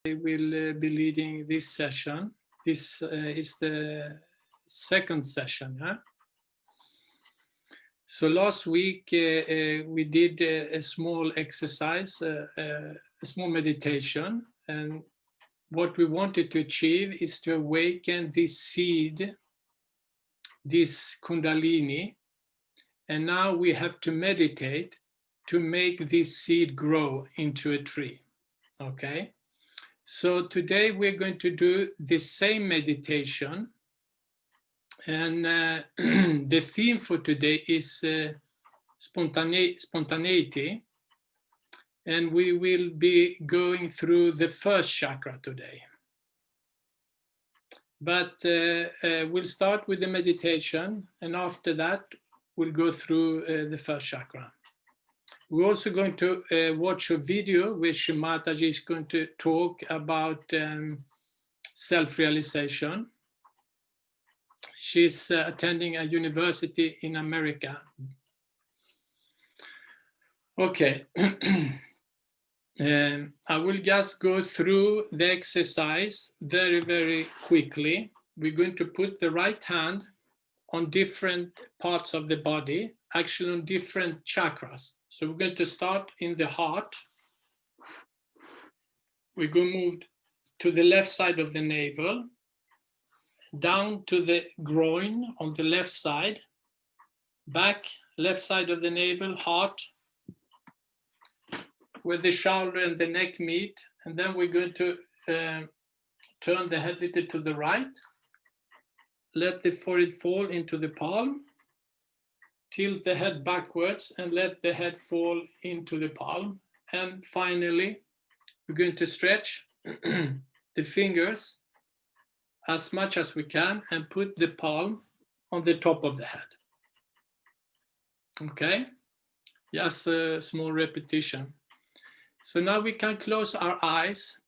I will be leading this session. This is the second session. Huh? So last week we did a small exercise, a small meditation, and what we wanted to achieve is to awaken this seed, this kundalini, and now we have to meditate to make this seed grow into a tree. Okay? So today we're going to do the same meditation, and the theme for today is spontaneity, and we will be going through the first chakra today. But we'll start with the meditation, and after that we'll go through the first chakra. We're also going to watch a video where Mataji is going to talk about self-realization. She's attending a university in America. Okay. I will just go through the exercise very, very quickly. We're going to put the right hand on different parts of the body, actually on different chakras. So we're going to start in the heart. We're going to move to the left side of the navel, down to the groin on the left side, back, left side of the navel, heart, where the shoulder and the neck meet. And then we're going to turn the head a little to the right, let the forehead fall into the palm, tilt the head backwards and let the head fall into the palm. And finally, we're going to stretch the fingers as much as we can and put the palm on the top of the head. Okay, just a small repetition. So now we can close our eyes.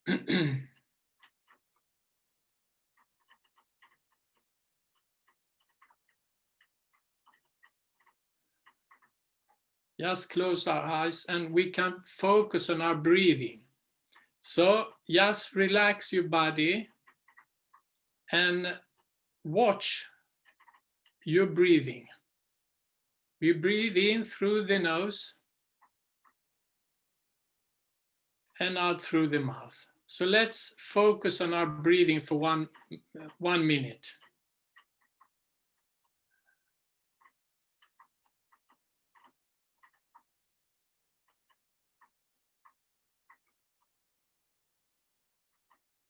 Just close our eyes and we can focus on our breathing. So just relax your body and watch your breathing. We breathe in through the nose and out through the mouth. So let's focus on our breathing for one minute.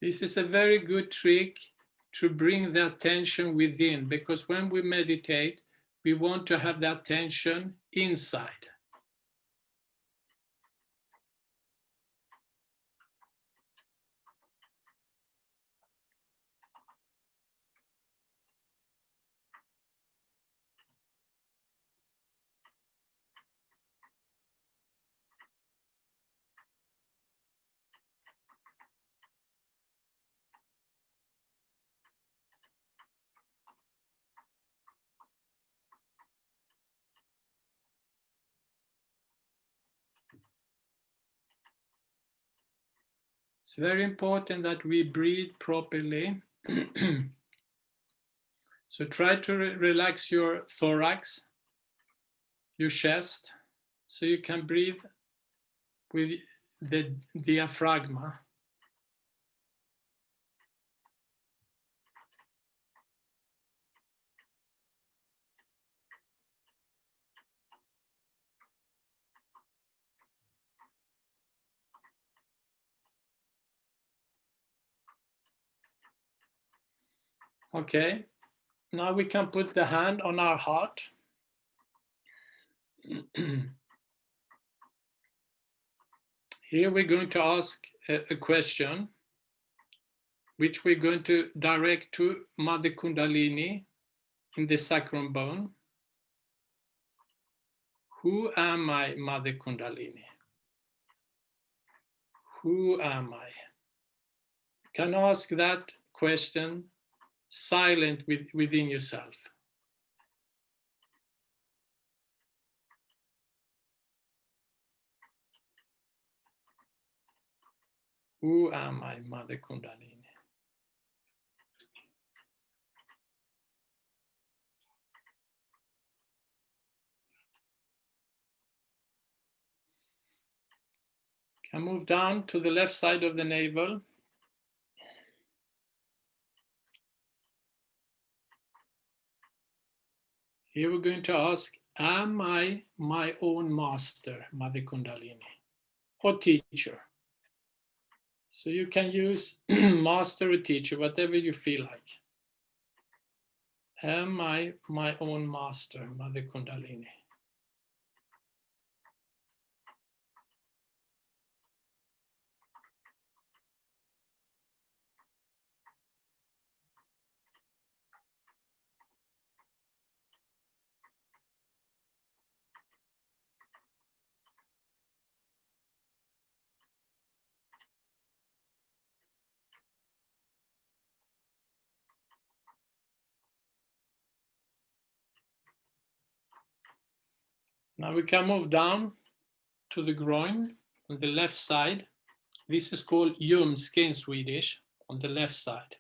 This is a very good trick to bring the attention within, because when we meditate, we want to have the attention inside. It's very important that we breathe properly. So try to relax your thorax, your chest, so you can breathe with the diaphragm. Okay, now we can put the hand on our heart. Here we're going to ask a question, which we're going to direct to Mother Kundalini in the sacrum bone. Who am I, Mother Kundalini? Who am I? You can ask that question silent within yourself. Who am I, Mother Kundalini? Can move down to the left side of the navel. Here we're going to ask, am I my own master, Mother Kundalini, or teacher? So you can use master or teacher, whatever you feel like. Am I my own master, Mother Kundalini? Now we can move down to the groin on the left side. This is called ljumske in Swedish, on the left side.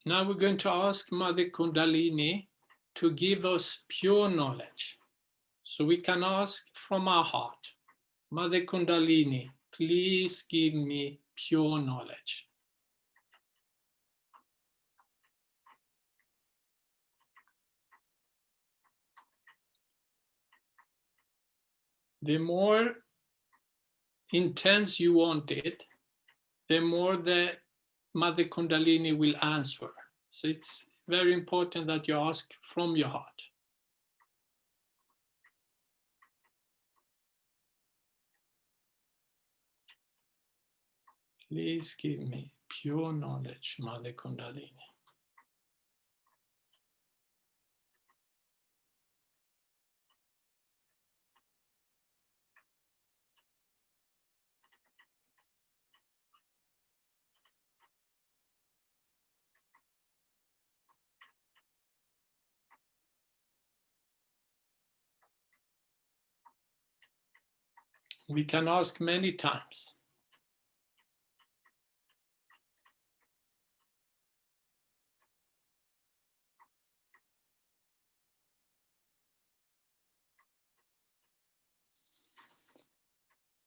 Now we're going to ask Mother Kundalini to give us pure knowledge. So we can ask from our heart, Mother Kundalini, please give me pure knowledge. The more intense you want it, the more the Mother Kundalini will answer. So it's very important that you ask from your heart. Please give me pure knowledge, Mother Kundalini. We can ask many times.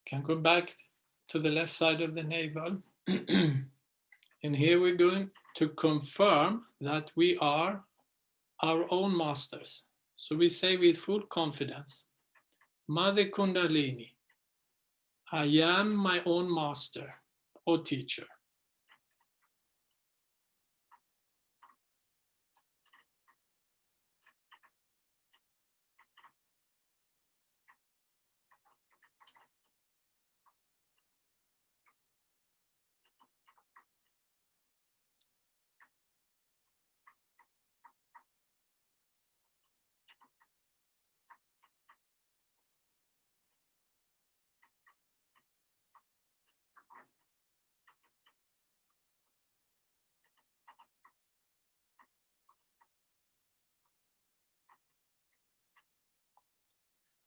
Can go back to the left side of the navel. And here we're going to confirm that we are our own masters. So we say with full confidence, Mother Kundalini, I am my own master or teacher.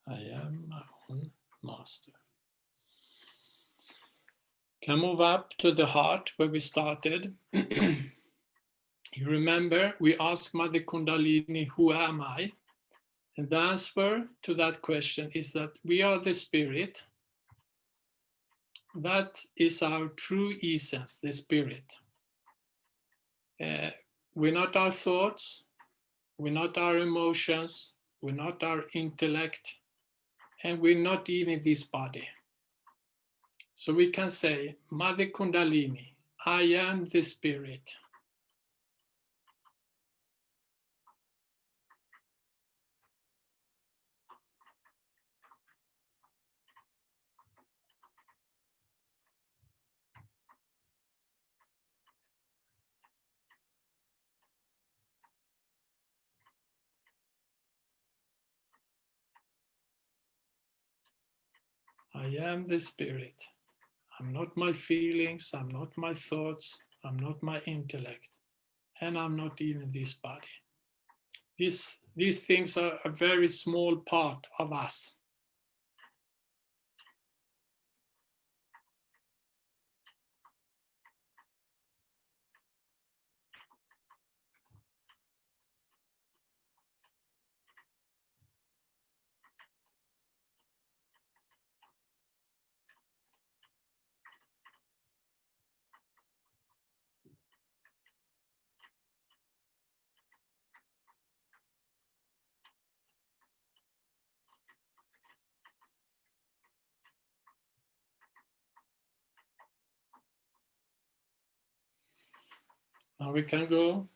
I am my own master. Can move up to the heart where we started. You remember we asked Mother Kundalini, who am I? And the answer to that question is that we are the spirit. That is our true essence, the spirit. We're not our thoughts, we're not our emotions, we're not our intellect, and we're not even this body. So we can say, Mother Kundalini, I am the spirit. I am the spirit. I'm not my feelings, I'm not my thoughts, I'm not my intellect, and I'm not even this body. These things are a very small part of us. Now we can go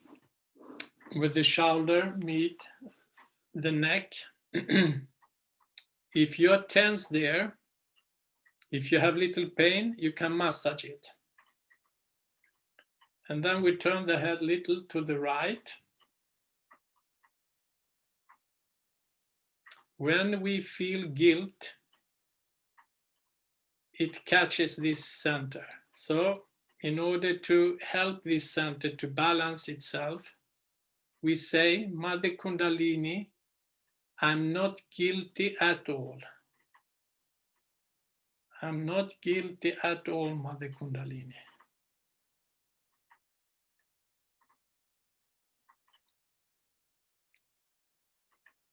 with the shoulder, meet the neck. If you're tense there, if you have little pain, you can massage it. And then we turn the head little to the right. When we feel guilt, it catches this center. So in order to help this center to balance itself, we say, Mother Kundalini, I'm not guilty at all. I'm not guilty at all, Mother Kundalini.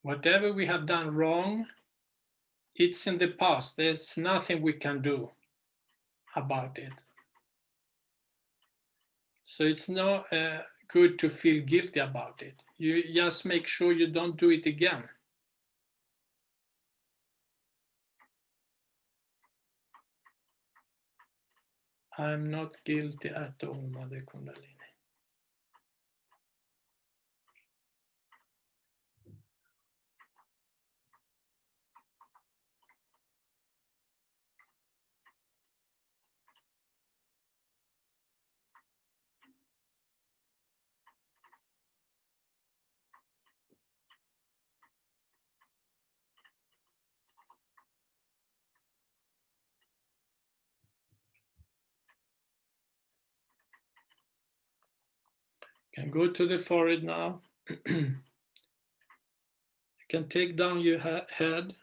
Whatever we have done wrong, it's in the past. There's nothing we can do about it. So it's not good to feel guilty about it. You just make sure you don't do it again. I'm not guilty at all, Mother Kundalini. Can go to the forehead now. You can take down your head,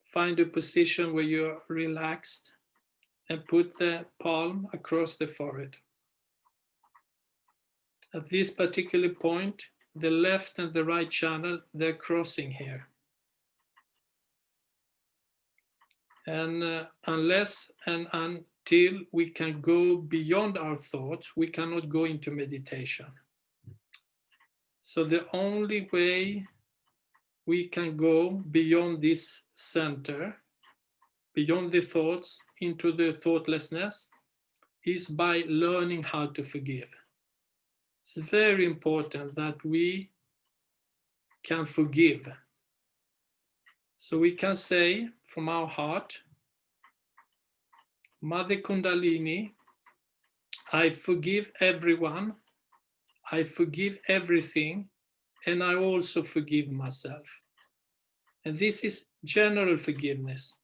find a position where you're relaxed, and put the palm across the forehead. At this particular point, the left and the right channel, they're crossing here. And unless and until we can go beyond our thoughts, we cannot go into meditation. So the only way we can go beyond this center, beyond the thoughts, into the thoughtlessness, is by learning how to forgive. It's very important that we can forgive. So we can say from our heart, Mother Kundalini, I forgive everyone, I forgive everything, and I also forgive myself. And this is general forgiveness.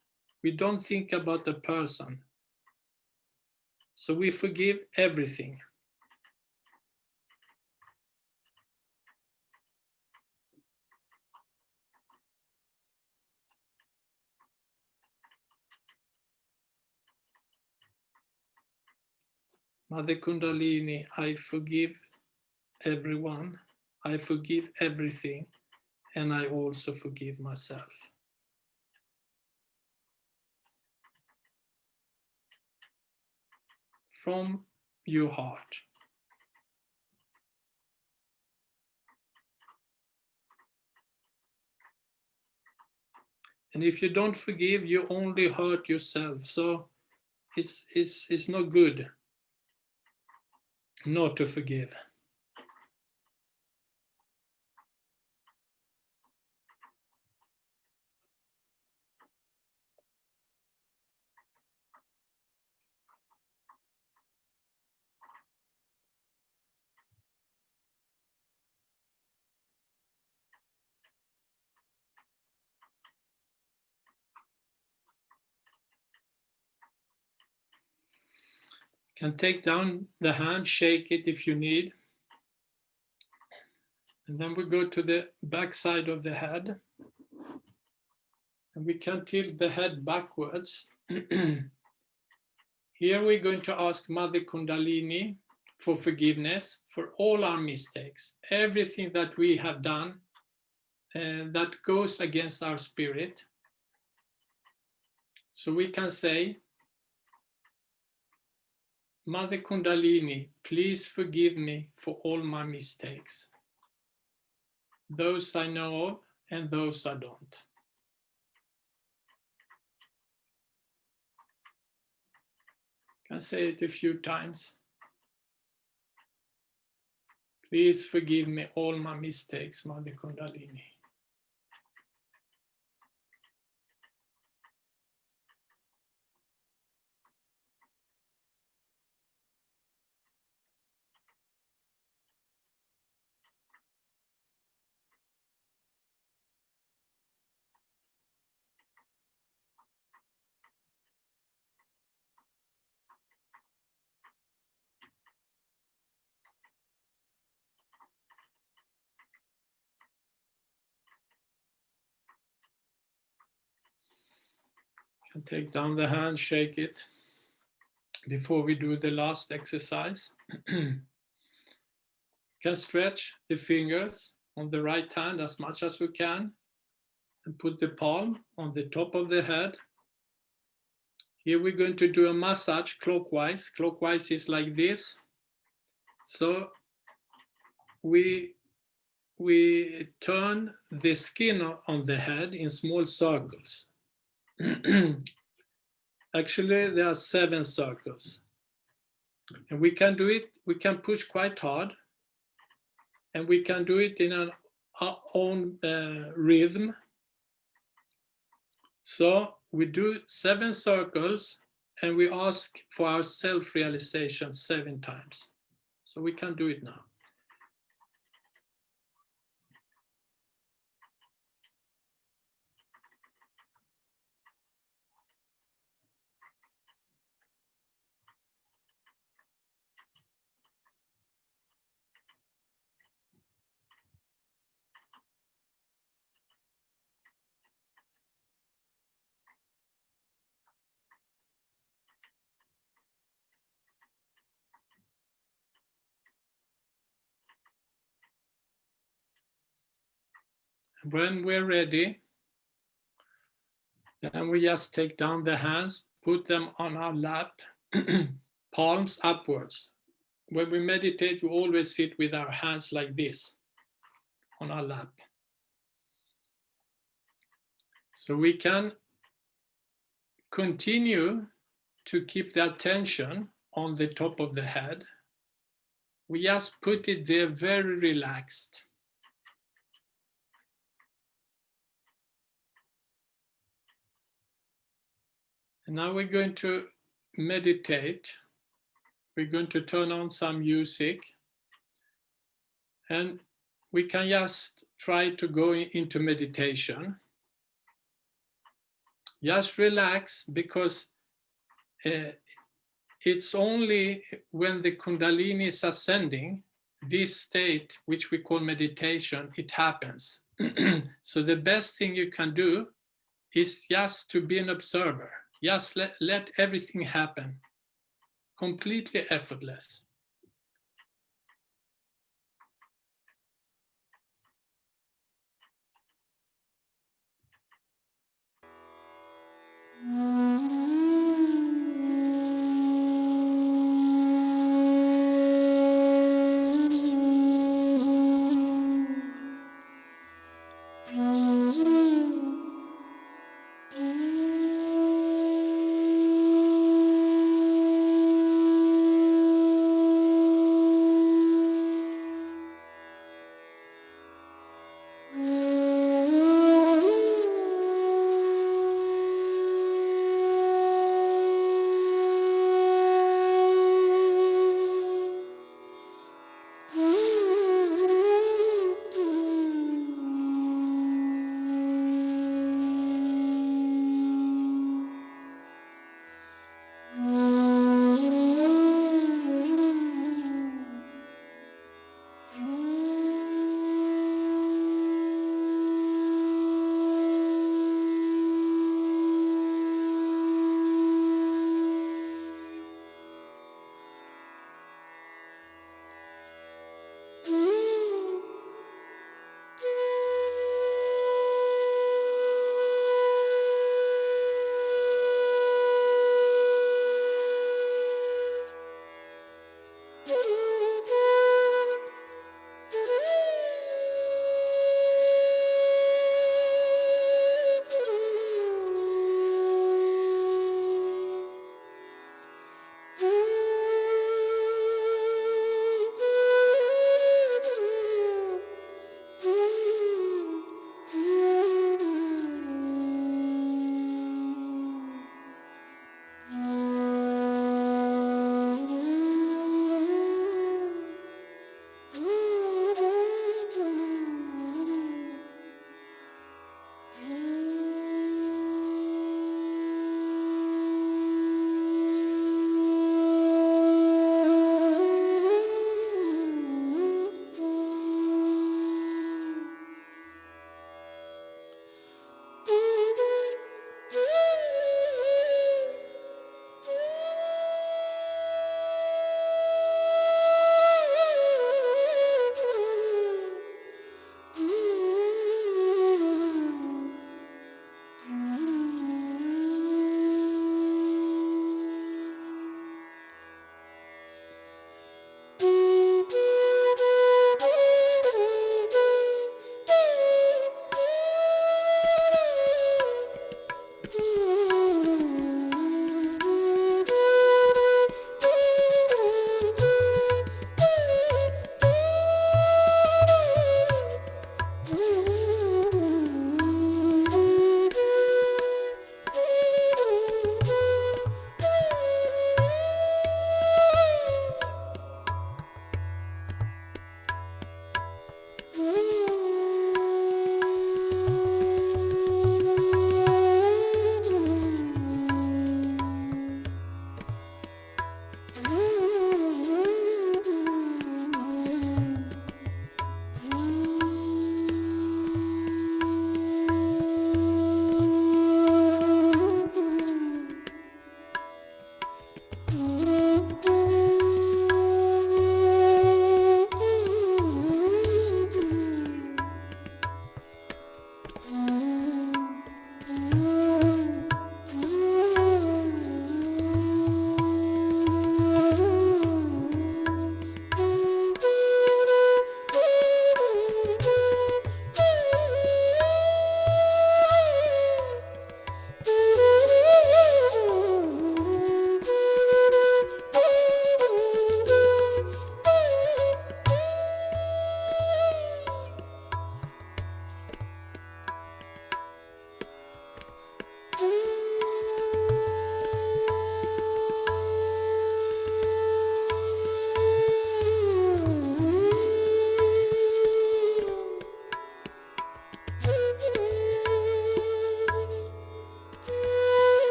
We don't think about the person. So we forgive everything. Mother Kundalini, I forgive everyone, I forgive everything, and I also forgive myself. From your heart. And if you don't forgive, you only hurt yourself. So it's not good not to forgive. Can take down the hand, shake it if you need. And then we go to the back side of the head. And we can tilt the head backwards. Here we're going to ask Mother Kundalini for forgiveness for all our mistakes, everything that we have done that goes against our spirit. So we can say, Mother Kundalini, please forgive me for all my mistakes. Those I know of and those I don't. Can say it a few times. Please forgive me all my mistakes, Mother Kundalini. Can take down the hand, shake it before we do the last exercise. Can stretch the fingers on the right hand as much as we can and put the palm on the top of the head. Here we're going to do a massage clockwise. Clockwise is like this. So we turn the skin on the head in small circles. Actually, there are 7 circles. And we can do it, we can push quite hard. And we can do it in our own rhythm. So we do 7 circles and we ask for our self-realization 7 times. So we can do it now. When we're ready, then we just take down the hands, put them on our lap, palms upwards. When we meditate, we always sit with our hands like this on our lap. So we can continue to keep the attention on the top of the head. We just put it there very relaxed. And now we're going to meditate. We're going to turn on some music. And we can just try to go into meditation. Just relax, because it's only when the Kundalini is ascending, this state, which we call meditation, it happens. So the best thing you can do is just to be an observer. Just let everything happen, completely effortless.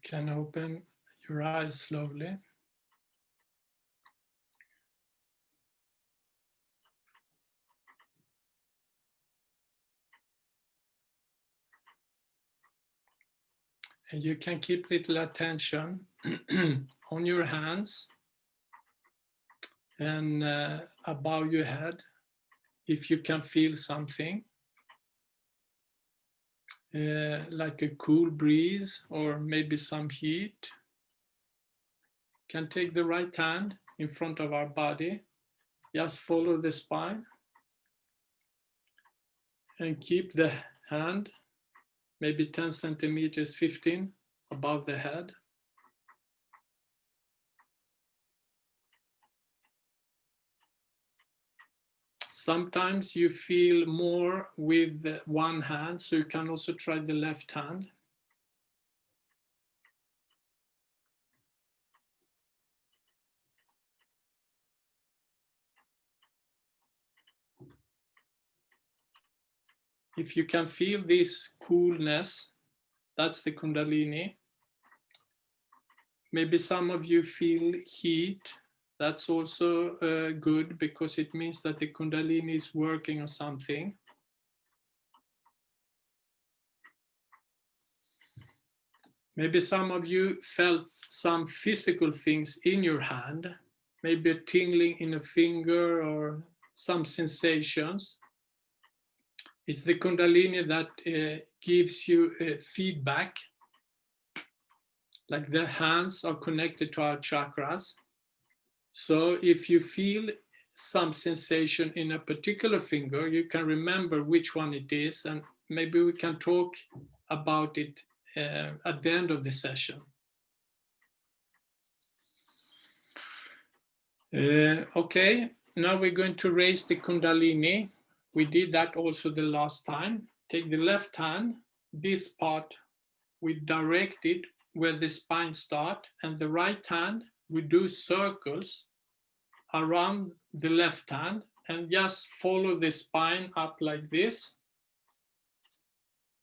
can open your eyes slowly. And you can keep little attention on your hands and above your head, if you can feel something like a cool breeze or maybe some heat. Can take the right hand in front of our body, just follow the spine and keep the hand maybe 10 centimeters, 15 above the head. Sometimes you feel more with one hand, so you can also try the left hand. If you can feel this coolness, that's the kundalini. Maybe some of you feel heat. That's also good, because it means that the kundalini is working on something. Maybe some of you felt some physical things in your hand, maybe a tingling in a finger or some sensations. It's the kundalini that gives you feedback, like the hands are connected to our chakras. So if you feel some sensation in a particular finger, you can remember which one it is, and maybe we can talk about it at the end of the session. Okay, now we're going to raise the kundalini. We did that also the last time. Take the left hand, this part, we direct it where the spine starts, and the right hand, we do circles around the left hand and just follow the spine up like this.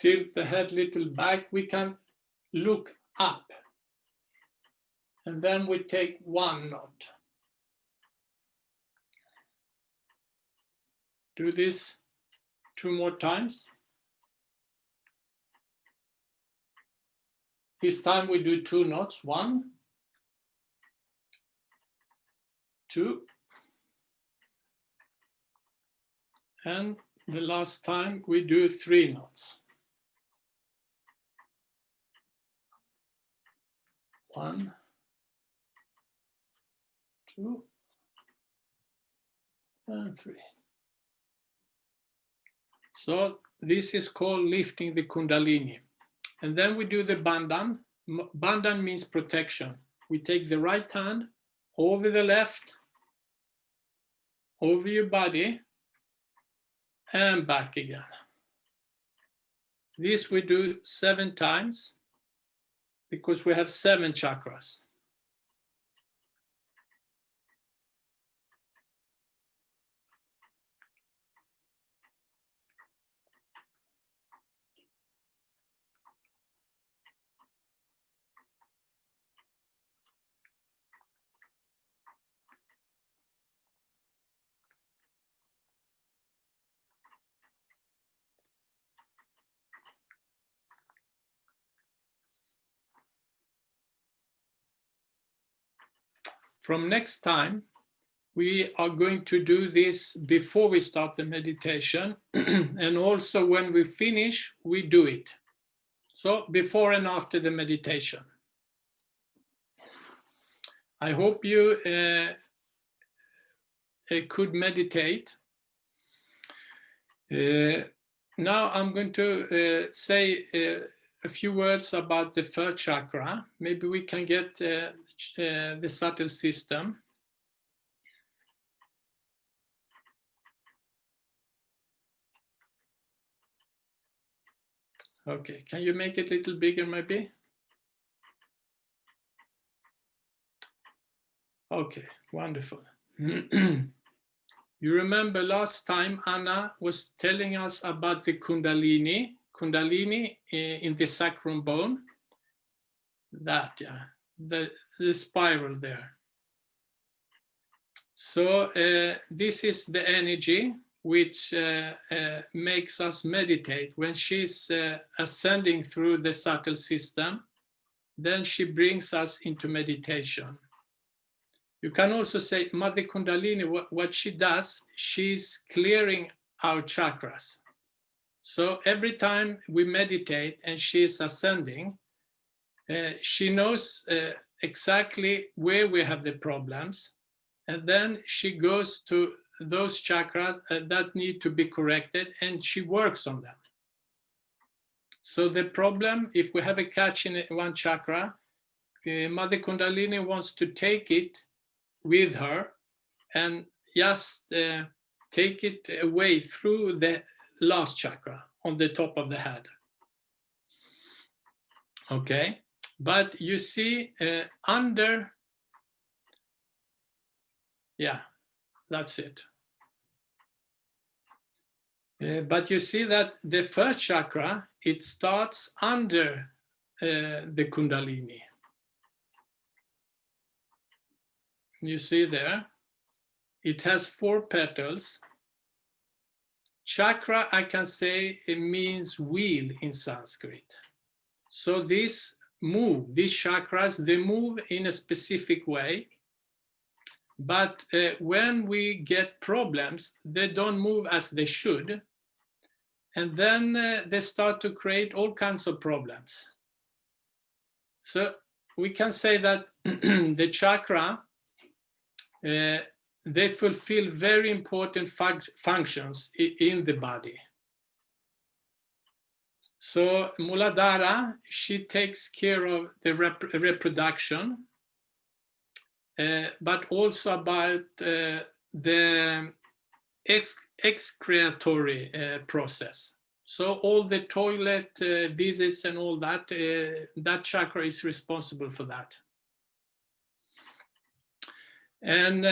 Tilt the head a little back. We can look up. And then we take one knot. Do this 2 more times. This time we do 2 knots. 1, 2. And the last time we do 3 knots. 1, 2, and 3. So this is called lifting the kundalini. And then we do the bandhan. Bandhan means protection. We take the right hand over the left, over your body, and back again. This we do 7 times because we have 7 chakras. From next time, we are going to do this before we start the meditation. And also when we finish, we do it. So before and after the meditation. I hope you could meditate. Now I'm going to say a few words about the first chakra. Maybe we can get the subtle system. Okay, can you make it a little bigger maybe? Okay, wonderful. You remember last time Anna was telling us about the kundalini in the sacrum bone. that, yeah, the spiral there. So this is the energy which makes us meditate. When she's ascending through the subtle system, then she brings us into meditation. You can also say Mother Kundalini, what she does, she's clearing our chakras. So every time we meditate and she is ascending, she knows exactly where we have the problems. And then she goes to those chakras that need to be corrected, and she works on them. So the problem, if we have a catch in one chakra, Mother Kundalini wants to take it with her and just take it away through the last chakra on the top of the head. Okay, but you see under, yeah, that's it. But you see that the first chakra, it starts under the Kundalini. You see there, it has 4 petals. Chakra, I can say, it means wheel in Sanskrit. So these chakras, they move in a specific way. But when we get problems, they don't move as they should. And then they start to create all kinds of problems. So we can say that the chakra, they fulfill very important functions in the body. So Muladhara, she takes care of the reproduction, but also about the excretory process. So all the toilet visits and all that, that chakra is responsible for that. And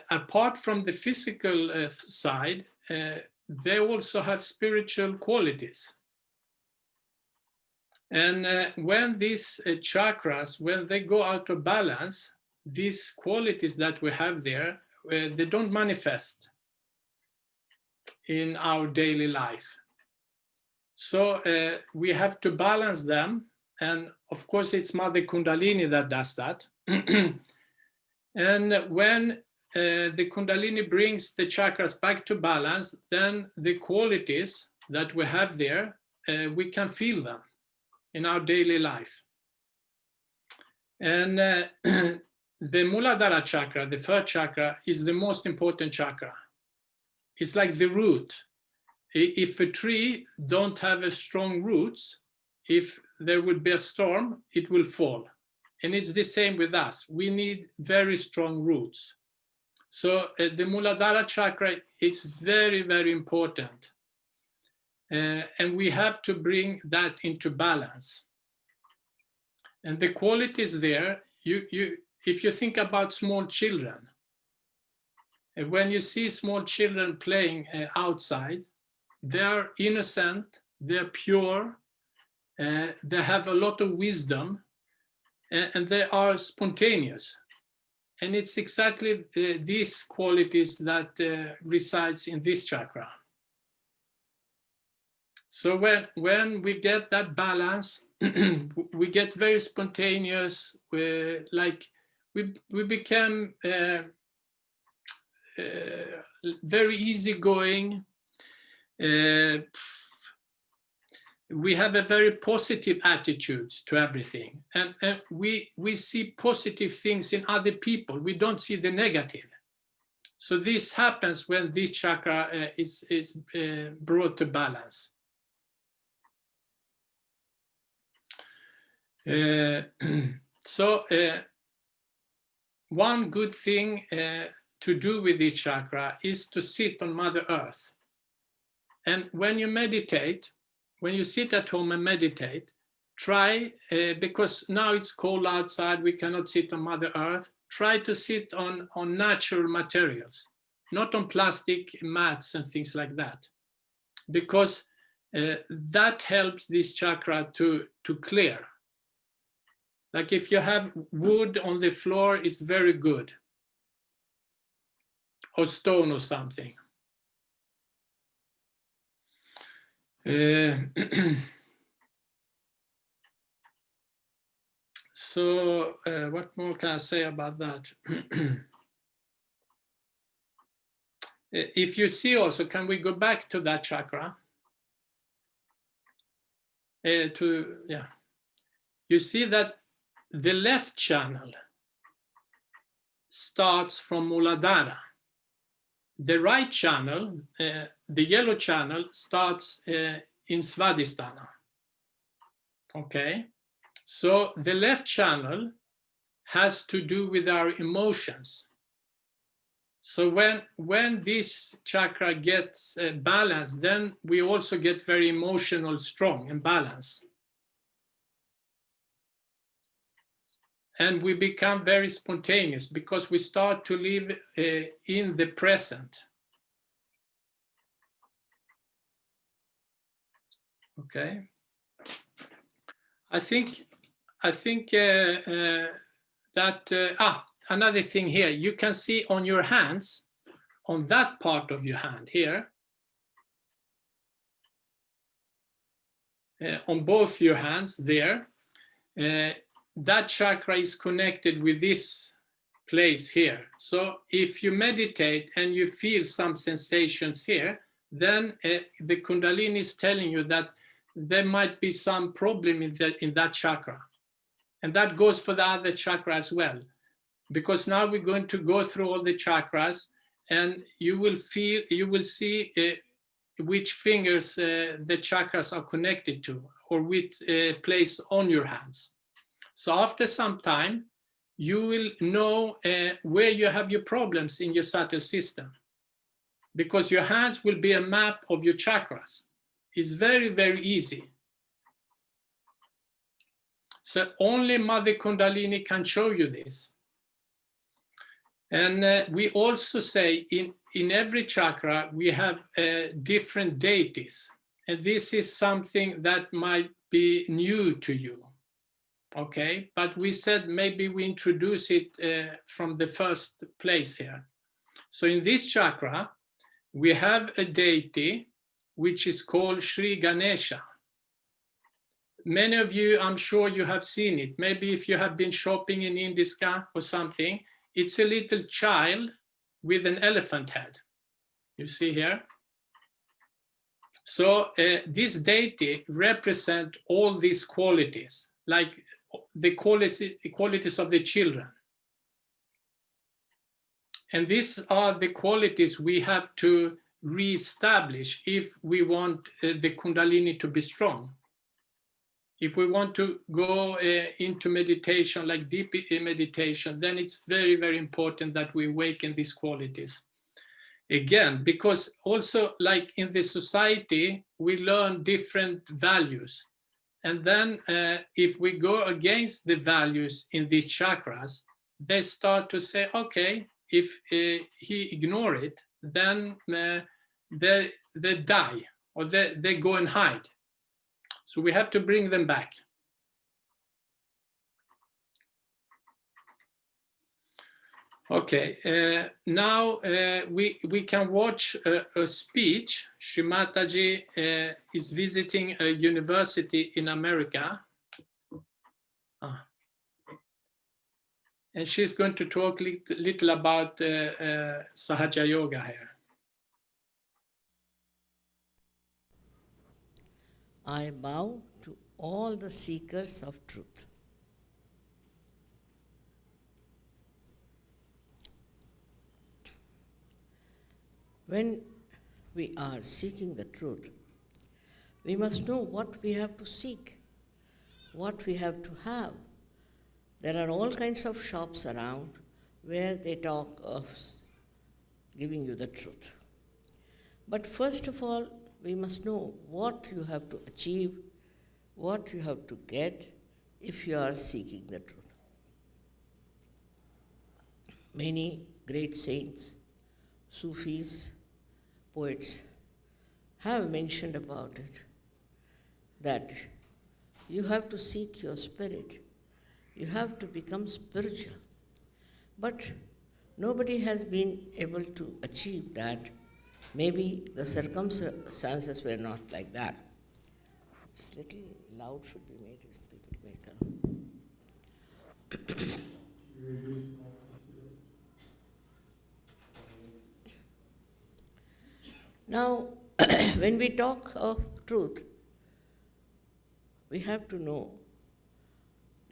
apart from the physical side, they also have spiritual qualities. And when these chakras, when they go out of balance, these qualities that we have there, they don't manifest in our daily life. So we have to balance them. And of course, it's Mother Kundalini that does that. And when the Kundalini brings the chakras back to balance, then the qualities that we have there, we can feel them in our daily life. And the Muladhara chakra, the first chakra, is the most important chakra. It's like the root. If a tree don't have a strong roots, if there would be a storm, it will fall. And it's the same with us. We need very strong roots. So the Muladhara chakra, it's very, very important. And we have to bring that into balance. And the qualities there, if you think about small children, when you see small children playing outside, they're innocent, they're pure, they have a lot of wisdom, and they are spontaneous. And it's exactly these qualities that resides in this chakra. So when we get that balance, we get very spontaneous, like we become very easygoing. We have a very positive attitude to everything. And we see positive things in other people. We don't see the negative. So this happens when this chakra is brought to balance. So one good thing to do with this chakra is to sit on Mother Earth. And when you meditate, when you sit at home and meditate, try, because now it's cold outside, we cannot sit on Mother Earth, try to sit on natural materials, not on plastic mats and things like that, because that helps this chakra to clear. Like if you have wood on the floor, it's very good. Or stone or something. So what more can I say about that? If you see also, can we go back to that chakra? You see that the left channel starts from Muladhara. The right channel, the yellow channel, starts in Svadhisthana. Okay, so the left channel has to do with our emotions. So when this chakra gets balanced, then we also get very emotional, strong and balanced. And we become very spontaneous because we start to live in the present. Okay. I think that another thing here, you can see on your hands, on that part of your hand here, on both your hands there, that chakra is connected with this place here. So if you meditate and you feel some sensations here, then the kundalini is telling you that there might be some problem in that chakra. And that goes for the other chakra as well. Because now we're going to go through all the chakras, and you will see which fingers the chakras are connected to, or which place on your hands. So after some time, you will know where you have your problems in your subtle system, because your hands will be a map of your chakras. It's very, very easy. So only Mother Kundalini can show you this. And we also say in every chakra, we have different deities. And this is something that might be new to you. Okay, but we said maybe we introduce it from the first place here. So in this chakra, we have a deity which is called Sri Ganesha. Many of you, I'm sure you have seen it. Maybe if you have been shopping in Indiska or something, it's a little child with an elephant head. You see here? So this deity represents all these qualities, like the qualities of the children. And these are the qualities we have to reestablish if we want the Kundalini to be strong. If we want to go into meditation, like deep meditation, then it's very, very important that we awaken these qualities. Again, because also like in the society, we learn different values. And then if we go against the values in these chakras, they start to say, okay, if he ignore it, then they die, or they go and hide. So we have to bring them back. Okay, now we can watch a speech. Shrimataji is visiting a university in America. And she's going to talk little about Sahaja Yoga here. I bow to all the seekers of truth. When we are seeking the truth, we must know what we have to seek, what we have to have. There are all kinds of shops around where they talk of giving you the truth. But first of all, we must know what you have to achieve, what you have to get if you are seeking the truth. Many great saints, Sufis, poets have mentioned about it, that you have to seek your spirit. You have to become spiritual. But nobody has been able to achieve that. Maybe the circumstances were not like that. It's little loud should be made, it's people make Now, when we talk of truth, we have to know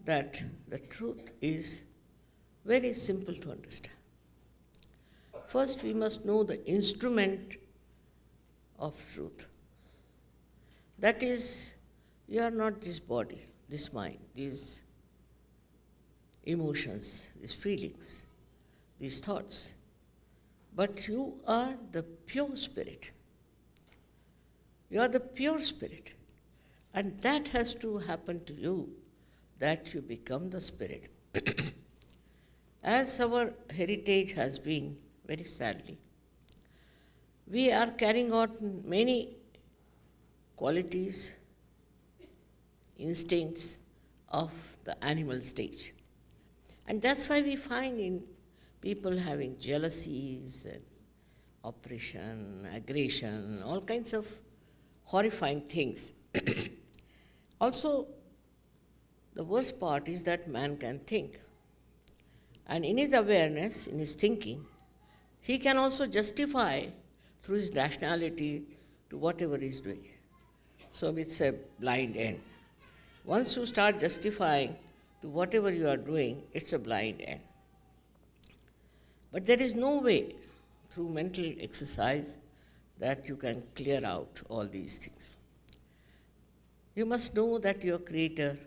that the truth is very simple to understand. First, we must know the instrument of truth. That is, you are not this body, this mind, these emotions, these feelings, these thoughts, but you are the pure spirit. You are the pure spirit. And that has to happen to you, that you become the spirit. As our heritage has been, very sadly, we are carrying out many qualities, instincts of the animal stage. And that's why we find in people having jealousies and oppression, aggression, all kinds of horrifying things. Also, the worst part is that man can think. And in his awareness, in his thinking, he can also justify through his rationality to whatever he is doing. So it's a blind end. Once you start justifying to whatever you are doing, it's a blind end. But there is no way through mental exercise that you can clear out all these things. You must know that your Creator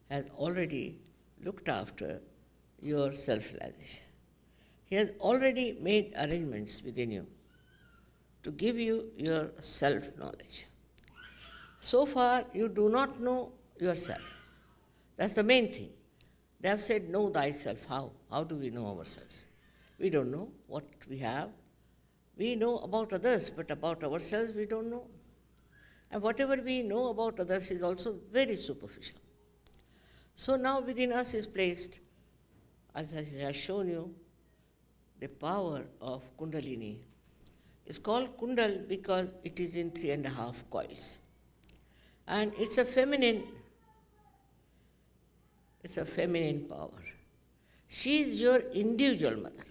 has already looked after your self-realization. He has already made arrangements within you to give you your self-knowledge. So far, you do not know yourself. That's the main thing. They have said, know thyself. How? How do we know ourselves? We don't know what we have. We know about others, but about ourselves we don't know. And whatever we know about others is also very superficial. So now within us is placed, as I have shown you, the power of kundalini. It's called kundal because it is in 3.5 coils. And it's a feminine power. She is your individual mother.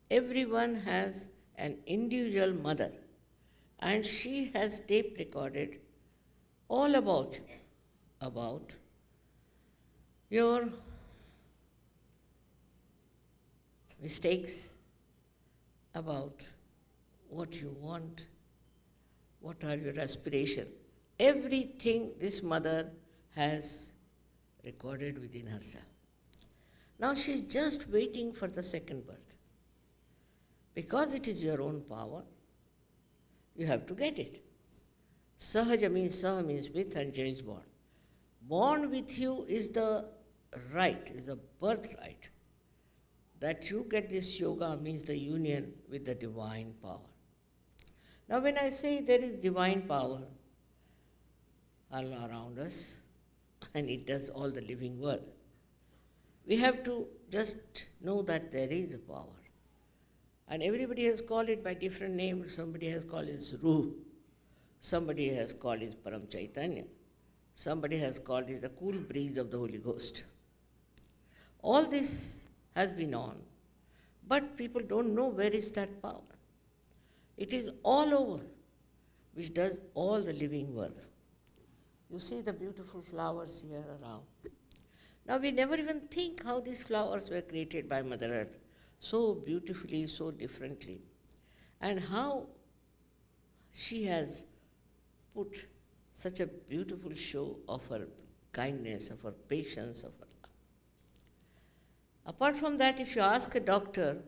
Everyone has an individual mother, and she has tape recorded all about your mistakes, about what you want, what are your aspirations. Everything this mother has recorded within herself. Now she is just waiting for the second birth. Because it is your own power, you have to get it. Sahaja means Saha means with, and Jai is born. Born with you is the right, is a birthright. That you get this yoga means the union with the divine power. Now when I say there is divine power all around us, and it does all the living work, we have to just know that there is a power. And everybody has called it by different names. Somebody has called it Ruh. Somebody has called it Param Chaitanya. Somebody has called it the cool breeze of the Holy Ghost. All this has been on, but people don't know where is that power. It is all over, which does all the living work. You see the beautiful flowers here around. Now we never even think how these flowers were created by Mother Earth, so beautifully, so differently, and how she has put such a beautiful show of her kindness, of her patience, of her love. Apart from that, if you ask a doctor,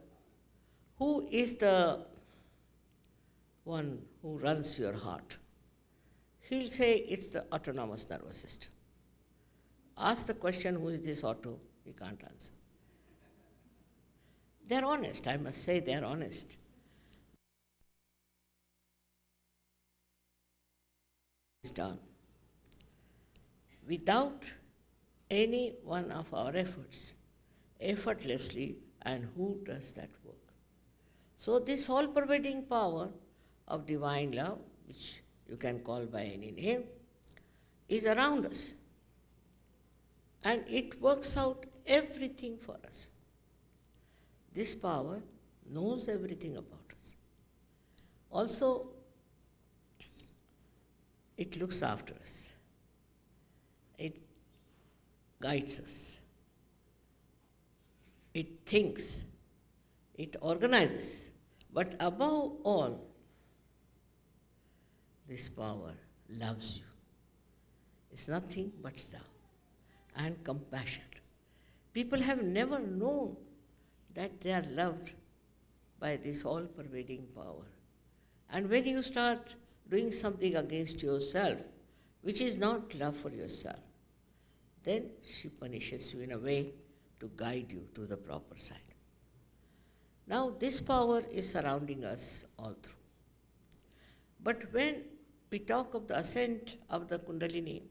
who is the one who runs your heart, he'll say it's the autonomous nervous system. Ask the question, who is this auto? He can't answer. They're honest, I must say they're honest. It's done. Without any one of our efforts effortlessly, and who does that work? So, this all pervading power of divine love, which you can call by any name, is around us, and it works out everything for us. This power knows everything about us. Also, it looks after us, it guides us, it thinks, it organizes, but above all, this power loves you. It's nothing but love and compassion. People have never known that they are loved by this all-pervading power. And when you start doing something against yourself, which is not love for yourself, then she punishes you in a way to guide you to the proper side. Now, this power is surrounding us all through. But when we talk of the ascent of the kundalini,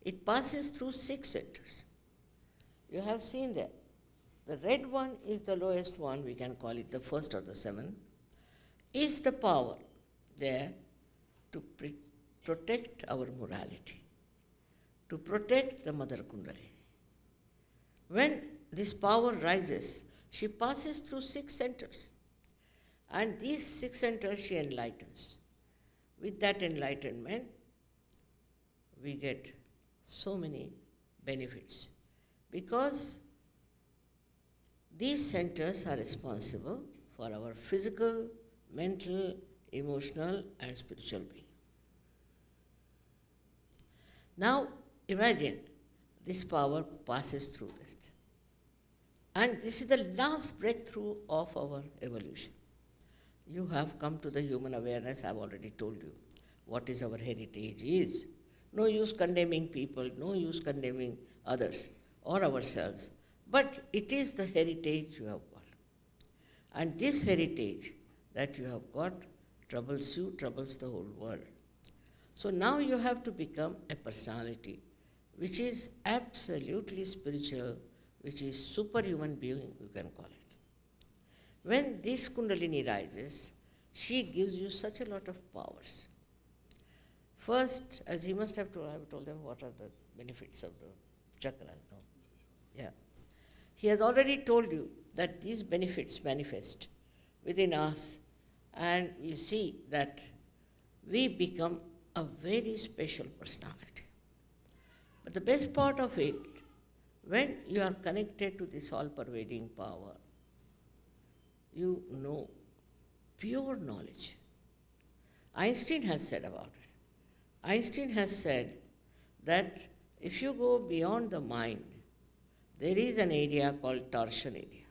it passes through 6 centers. You have seen that. The red one is the lowest one, we can call it the first or the 7th, is the power there to protect our morality, to protect the mother kundalini. When this power rises, she passes through 6 centers, and these 6 centers she enlightens. With that enlightenment, we get so many benefits, because these centers are responsible for our physical, mental, emotional, and spiritual being. Now, imagine this power passes through this. And this is the last breakthrough of our evolution. You have come to the human awareness. I've already told you what is our heritage is. No use condemning people, no use condemning others or ourselves, but it is the heritage you have got. And this heritage that you have got troubles you, troubles the whole world. So now you have to become a personality which is absolutely spiritual, which is superhuman being, you can call it. When this kundalini rises, she gives you such a lot of powers. First, as he must have told, I have told them what are the benefits of the chakras. No? Yeah. He has already told you that these benefits manifest within us, and we see that we become a very special personality. But the best part of it, when you are connected to this all-pervading power, you know pure knowledge. Einstein has said about it. Einstein has said that if you go beyond the mind, there is an area called torsion area.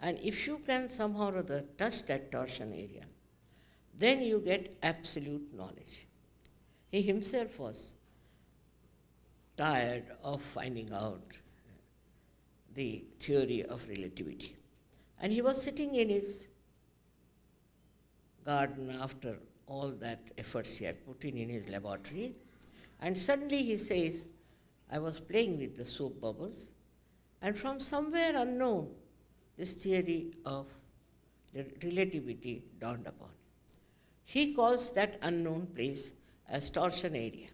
And if you can somehow or other touch that torsion area, then you get absolute knowledge. He himself was tired of finding out the theory of relativity. And he was sitting in his garden after all that efforts he had put in his laboratory, and suddenly he says, I was playing with the soap bubbles, and from somewhere unknown, this theory of relativity dawned upon him. He calls that unknown place as torsion area.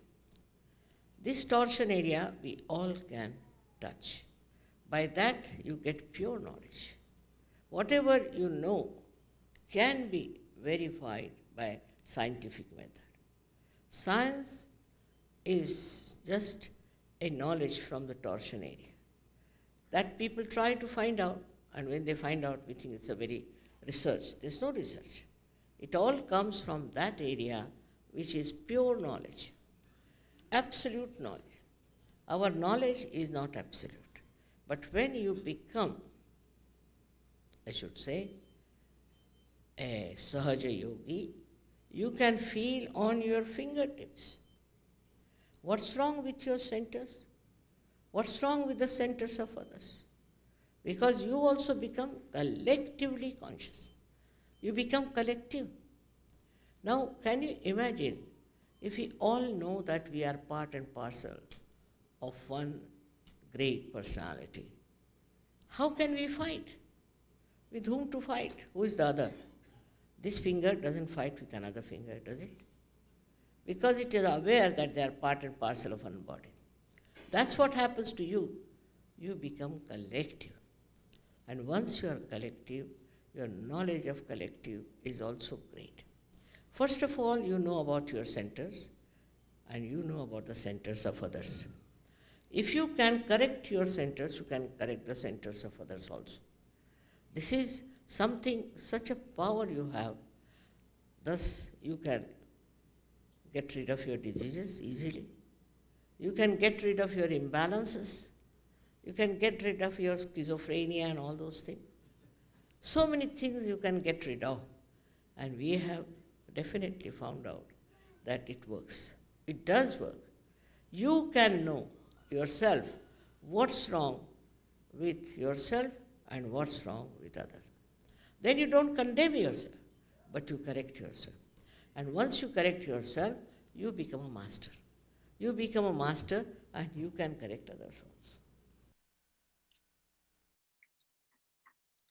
This torsion area we all can touch. By that you get pure knowledge. Whatever you know can be verified by scientific method. Science is just a knowledge from the torsion area that people try to find out, and when they find out, we think it's a very research. There's no research. It all comes from that area which is pure knowledge, absolute knowledge. Our knowledge is not absolute. But when you become, I should say, a Sahaja Yogi, you can feel on your fingertips what's wrong with your centers, what's wrong with the centers of others. Because you also become collectively conscious. You become collective. Now, can you imagine if we all know that we are part and parcel of one great personality. How can we fight? With whom to fight? Who is the other? This finger doesn't fight with another finger, does it? Because it is aware that they are part and parcel of one body. That's what happens to you. You become collective. And once you are collective, your knowledge of collective is also great. First of all, you know about your centers and you know about the centers of others. If you can correct your centers, you can correct the centers of others also. This is something, such a power you have. Thus, you can get rid of your diseases easily. You can get rid of your imbalances. You can get rid of your schizophrenia and all those things. So many things you can get rid of. And we have definitely found out that it works. It does work. You can know yourself what's wrong with yourself and what's wrong with others. Then you don't condemn yourself, but you correct yourself. And once you correct yourself, you become a master. You become a master and you can correct others also.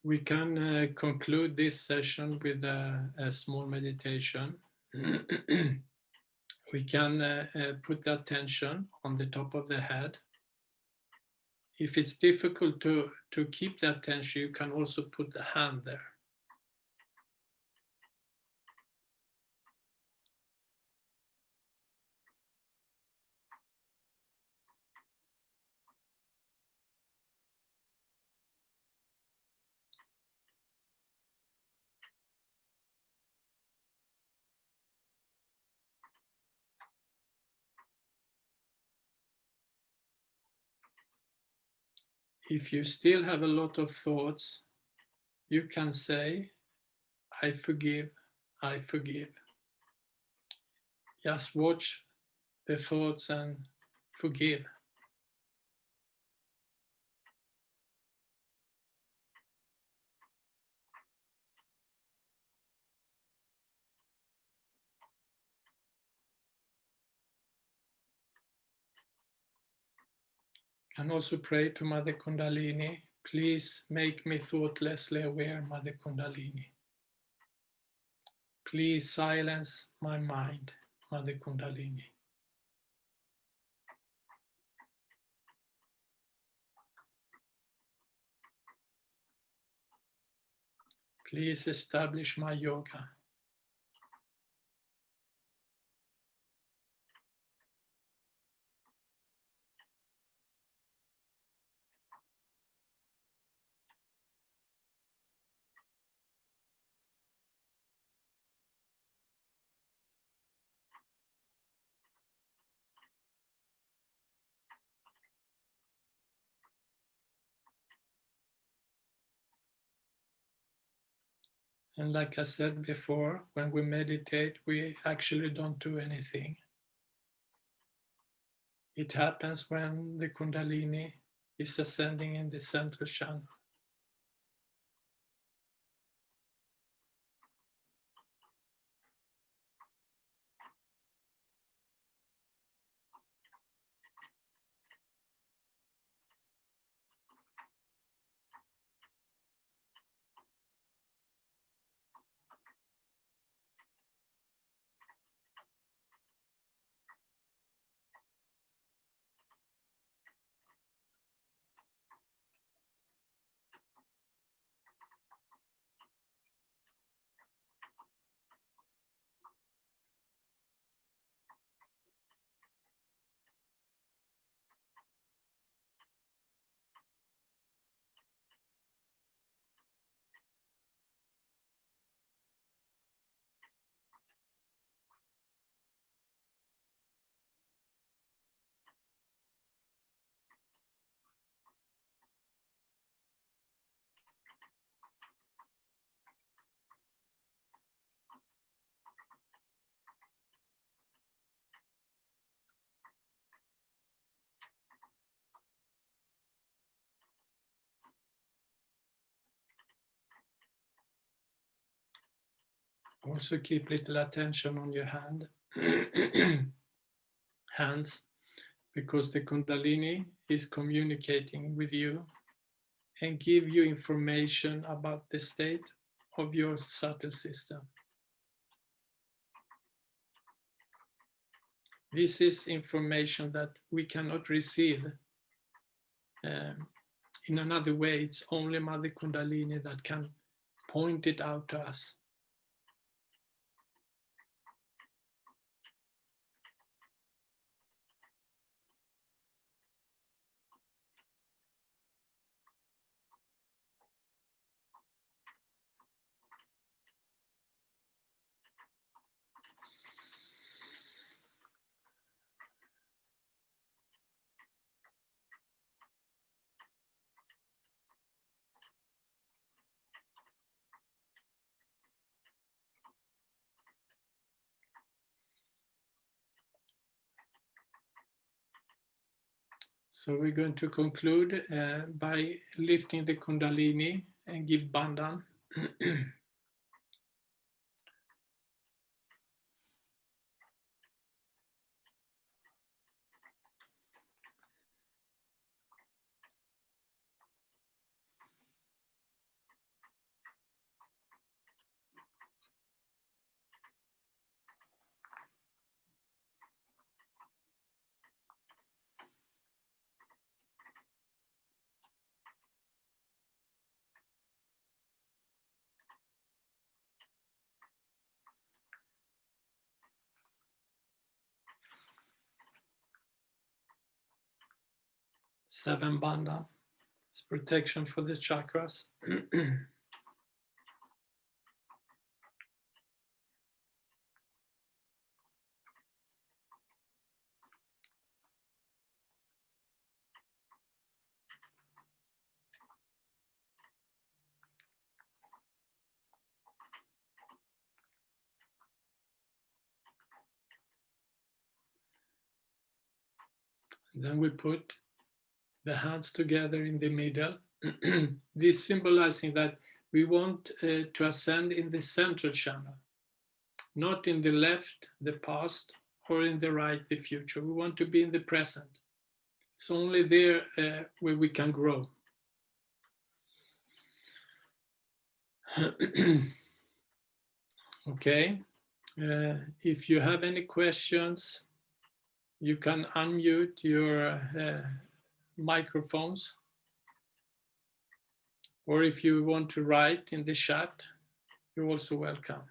We can conclude this session with a small meditation. We can put the attention on the top of the head. If it's difficult to keep the attention, you can also put the hand there. If you still have a lot of thoughts, you can say, I forgive, I forgive. Just watch the thoughts and forgive. Can also pray to Mother Kundalini. Please make me thoughtlessly aware, Mother Kundalini. Please silence my mind, Mother Kundalini. Please establish my yoga. And like I said before, when we meditate, we actually don't do anything. It happens when the Kundalini is ascending in the central channel. Also keep little attention on your hands, because the Kundalini is communicating with you and give you information about the state of your subtle system. This is information that we cannot receive in another way. It's only Mother Kundalini that can point it out to us. So we're going to conclude by lifting the Kundalini and give Bandhan. Seven Bandhan. It's protection for the chakras. Then we put the hands together in the middle. This symbolizing that we want to ascend in the central channel, not in the left, the past, or in the right, the future. We want to be in the present. It's only there where we can grow. Okay, if you have any questions, you can unmute your microphones. Or if you want to write in the chat, you're also welcome.